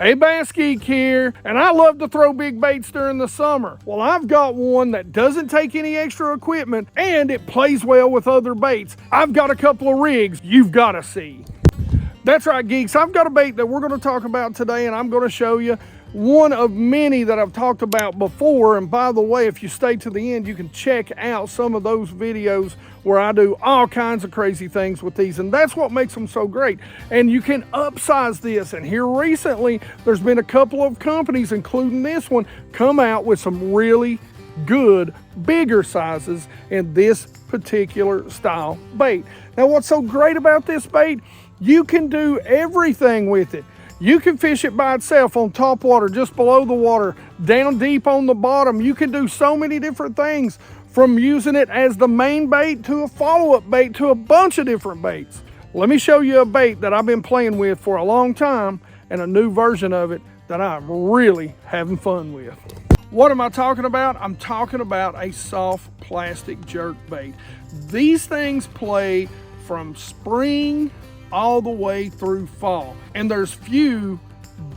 Hey, BassGeek here, and I love to throw big baits during the summer. Well, I've got one that doesn't take any extra equipment and it plays well with other baits. I've got a couple of rigs you've got to see. That's right, geeks. I've got a bait that we're going to talk about today, and I'm going to show you one of many that I've talked about before. And by the way, if you stay to the end, you can check out some of those videos where I do all kinds of crazy things with these, and that's what makes them so great. And you can upsize this, and here recently there's been a couple of companies, including this one, come out with some really good bigger sizes in this particular style bait. Now, what's so great about this bait, you can do everything with it. You can fish it by itself on top water, just below the water, down deep on the bottom. You can do so many different things, from using it as the main bait to a follow-up bait to a bunch of different baits. Let me show you a bait that I've been playing with for a long time and a new version of it that I'm really having fun with. What am I talking about? I'm talking about a soft plastic jerk bait. These things play from spring all the way through fall. And there's few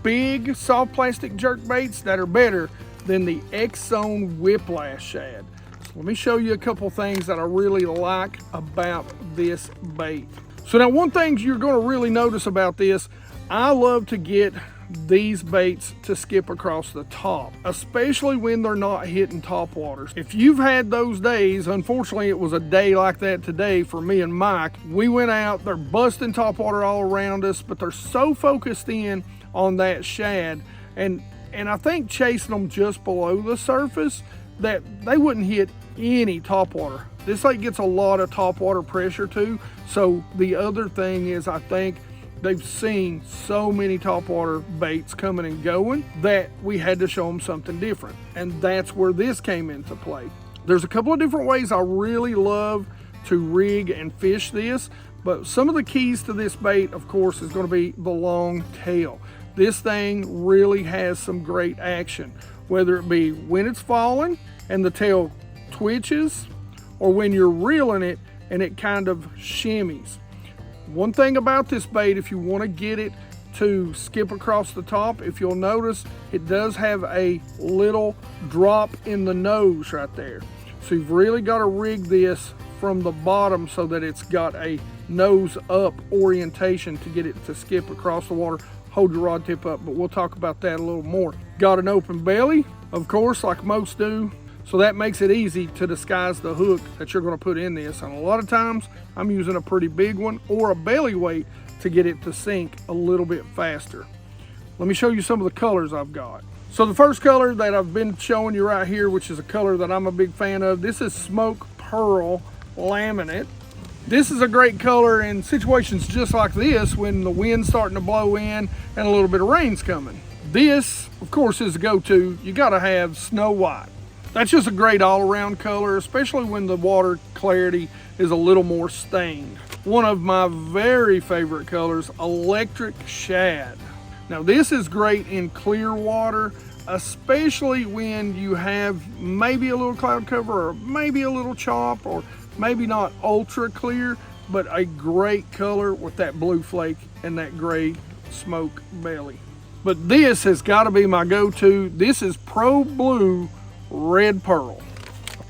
big soft plastic jerk baits that are better than the X-Zone Whiplash Shad. So let me show you a couple things that I really like about this bait. So now, one thing you're going to really notice about this, I love to get these baits to skip across the top, especially when they're not hitting top waters. If you've had those days, unfortunately it was a day like that today for me and Mike. We went out, they're busting top water all around us, but they're so focused in on that shad, and I think chasing them just below the surface, that they wouldn't hit any top water. This lake gets a lot of top water pressure too. So the other thing is, I think they've seen so many topwater baits coming and going that we had to show them something different. And that's where this came into play. There's a couple of different ways I really love to rig and fish this, but some of the keys to this bait, of course, is going to be the long tail. This thing really has some great action, whether it be when it's falling and the tail twitches, or when you're reeling it and it kind of shimmies. One thing about this bait, if you want to get it to skip across the top, if you'll notice, it does have a little drop in the nose right there. So you've really got to rig this from the bottom so that it's got a nose up orientation to get it to skip across the water. Hold your rod tip up, but we'll talk about that a little more. Got an open belly, of course, like most do. So that makes it easy to disguise the hook that you're going to put in this. And a lot of times I'm using a pretty big one or a belly weight to get it to sink a little bit faster. Let me show you some of the colors I've got. So the first color that I've been showing you right here, which is a color that I'm a big fan of, this is Smoke Pearl Laminate. This is a great color in situations just like this, when the wind's starting to blow in and a little bit of rain's coming. This, of course, is a go-to. You got to have Snow White. That's just a great all-around color, especially when the water clarity is a little more stained. One of my very favorite colors, Electric Shad. Now, this is great in clear water, especially when you have maybe a little cloud cover or maybe a little chop, or maybe not ultra clear, but a great color with that blue flake and that gray smoke belly. But this has got to be my go-to. This is Pro Blue Red Pearl.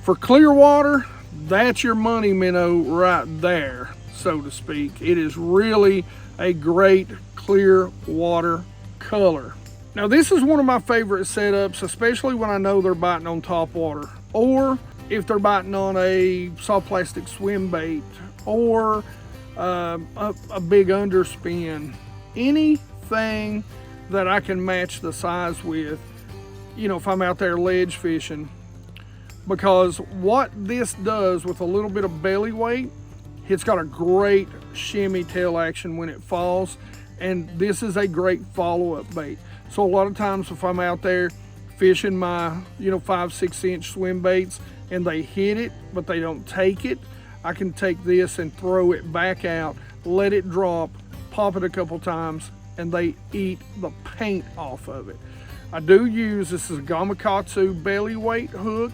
For clear water, that's your money minnow right there, so to speak. It is really a great clear water color. Now, this is one of my favorite setups, especially when I know they're biting on top water, or if they're biting on a soft plastic swim bait, or a big underspin. Anything that I can match the size with, you know, if I'm out there ledge fishing. Because what this does with a little bit of belly weight, it's got a great shimmy tail action when it falls, and this is a great follow-up bait. So a lot of times if I'm out there fishing my, 5-6 inch swim baits and they hit it but they don't take it, I can take this and throw it back out, let it drop, pop it a couple times, and they eat the paint off of it. I do use, this is a Gamakatsu belly weight hook.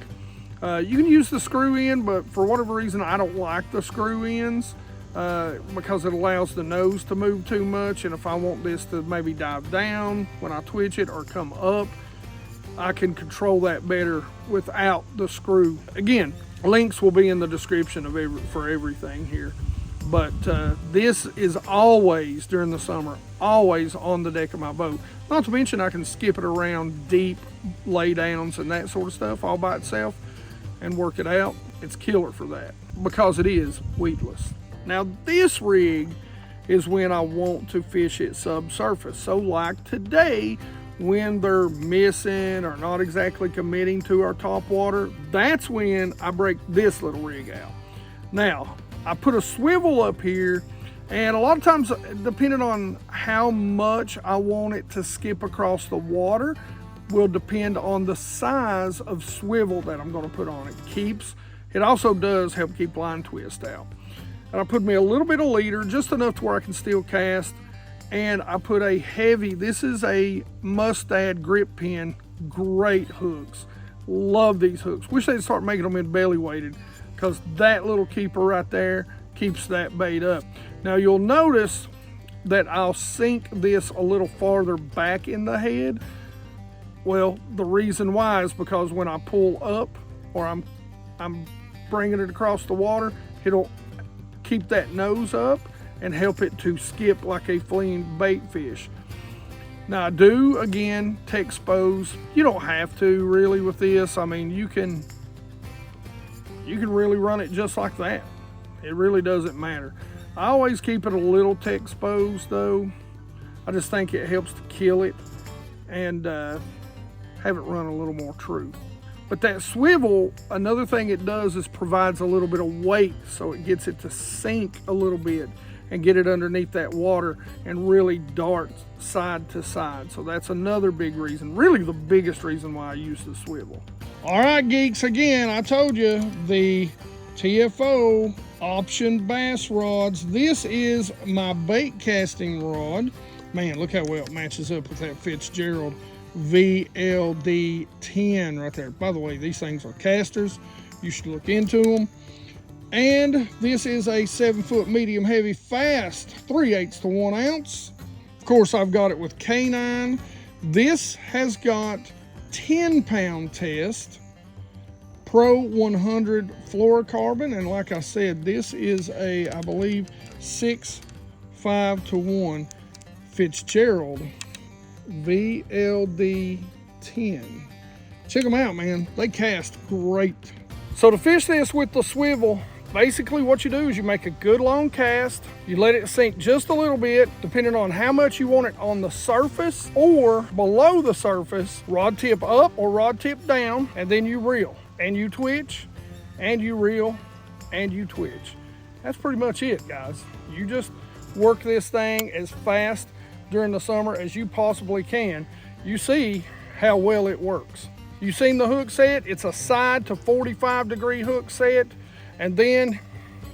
You can use the screw in, but for whatever reason I don't like the screw ends. because it allows the nose to move too much, and if I want this to maybe dive down when I twitch it or come up, I can control that better without the screw. Again, links will be in the description for everything here. But this is always, during the summer, always on the deck of my boat. Not to mention I can skip it around deep laydowns and that sort of stuff all by itself and work it out. It's killer for that because it is weedless. Now this rig is when I want to fish it subsurface. So like today, when they're missing or not exactly committing to our top water, that's when I break this little rig out. Now, I put a swivel up here, and a lot of times, depending on how much I want it to skip across the water, will depend on the size of swivel that I'm going to put on it. It also does help keep line twist out. And I put me a little bit of leader, just enough to where I can still cast, and I put a heavy, this is a Mustad grip pin, great hooks. Love these hooks. Wish they'd start making them in belly weighted, because that little keeper right there keeps that bait up. Now you'll notice that I'll sink this a little farther back in the head. Well, the reason why is because when I pull up or I'm bringing it across the water, it'll keep that nose up and help it to skip like a fleeing bait fish. Now I do, again, T-expose. You don't have to really with this. I mean, you can really run it just like that. It really doesn't matter. I always keep it a little T-exposed though. I just think it helps to kill it and have it run a little more true. But that swivel, another thing it does is provides a little bit of weight, so it gets it to sink a little bit and get it underneath that water and really dart side to side. So that's another big reason, really the biggest reason why I use the swivel. All right, geeks, again, I told you the TFO option bass rods. This is my bait casting rod. Man, look how well it matches up with that Fitzgerald VLD 10 right there. By the way, these things are casters. You should look into them. And this is a 7-foot medium heavy fast, 3/8 to 1 ounce. Of course, I've got it with K9. This has got 10-pound test, Pro 100 fluorocarbon, and like I said, this is a, I believe, 6.5 to 1 Fitzgerald VLD 10. Check them out, man. They cast great. So to fish this with the swivel, basically what you do is you make a good long cast, you let it sink just a little bit, depending on how much you want it on the surface or below the surface, rod tip up or rod tip down, and then you reel, and you twitch, and you reel, and you twitch. That's pretty much it, guys. You just work this thing as fast during the summer as you possibly can. You see how well it works. You've seen the hook set. It's a side to 45-degree hook set. And then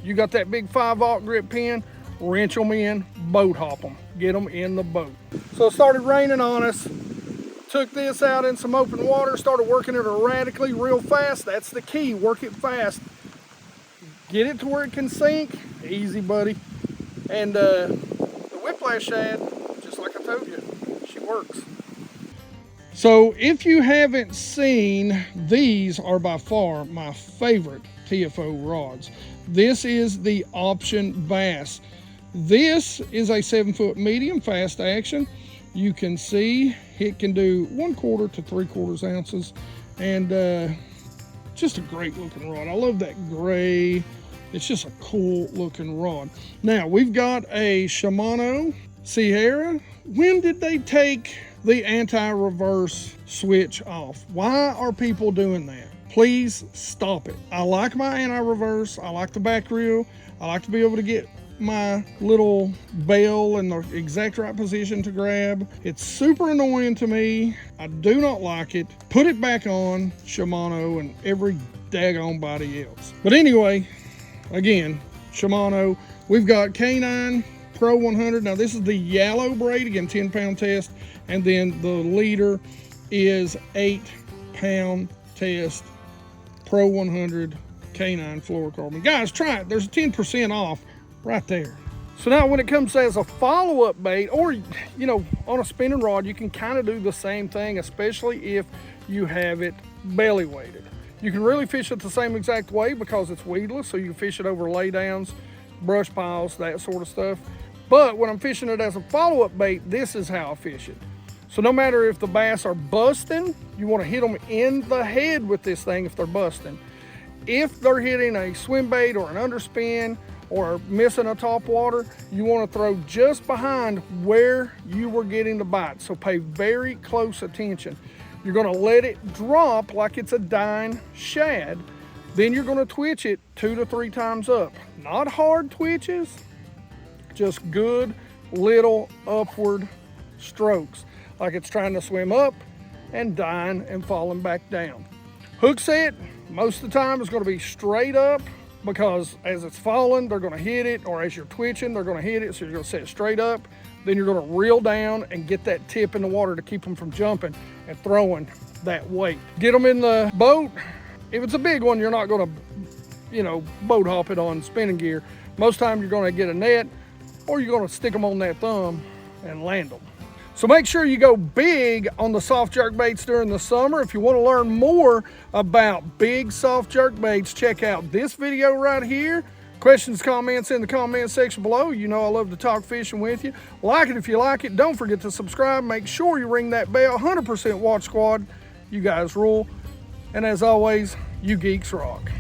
you got that big 5/0 grip pin, wrench them in, boat hop them, get them in the boat. So it started raining on us. Took this out in some open water, started working it erratically real fast. That's the key, work it fast. Get it to where it can sink, easy buddy. And the whiplash shad, just like I told you, she works. So if you haven't seen, these are by far my favorite TFO rods. This is the Option Bass. This is a 7-foot medium fast action. You can see it can do 1/4 to 3/4 ounces, and just a great looking rod. I love that gray. It's just a cool looking rod. Now we've got a Shimano Sierra. When did they take the anti-reverse switch off? Why are people doing that? Please stop it. I like my anti-reverse. I like the back reel. I like to be able to get my little bail in the exact right position to grab. It's super annoying to me. I do not like it. Put it back on, Shimano and every daggone body else. But anyway, again, Shimano. We've got K9 Pro 100. Now this is the yellow braid, again, 10-pound test. And then the leader is 8-pound test Pro 100 K9 fluorocarbon. Guys, try it. There's 10% off right there. So now when it comes as a follow-up bait, or on a spinning rod, you can kind of do the same thing, especially if you have it belly weighted. You can really fish it the same exact way because it's weedless, so you can fish it over laydowns, brush piles, that sort of stuff. But when I'm fishing it as a follow-up bait, this is how I fish it. So no matter if the bass are busting, you want to hit them in the head with this thing if they're busting. If they're hitting a swim bait or an underspin, or missing a top water, you want to throw just behind where you were getting the bite. So pay very close attention. You're going to let it drop like it's a dying shad. Then you're going to twitch it 2 to 3 times up. Not hard twitches, just good little upward strokes, like it's trying to swim up and dying and falling back down. Hook set, most of the time, is going to be straight up, because as it's falling, they're going to hit it, or as you're twitching, they're going to hit it. So you're going to set it straight up. Then you're going to reel down and get that tip in the water to keep them from jumping and throwing that weight. Get them in the boat. If it's a big one, you're not going to, boat hop it on spinning gear. Most time you're going to get a net, or you're going to stick them on that thumb and land them. So make sure you go big on the soft jerk baits during the summer. If you want to learn more about big soft jerk baits, check out this video right here. Questions, comments in the comment section below. You know I love to talk fishing with you. Like it if you like it. Don't forget to subscribe. Make sure you ring that bell. 100% Watch Squad. You guys rule. And as always, you geeks rock.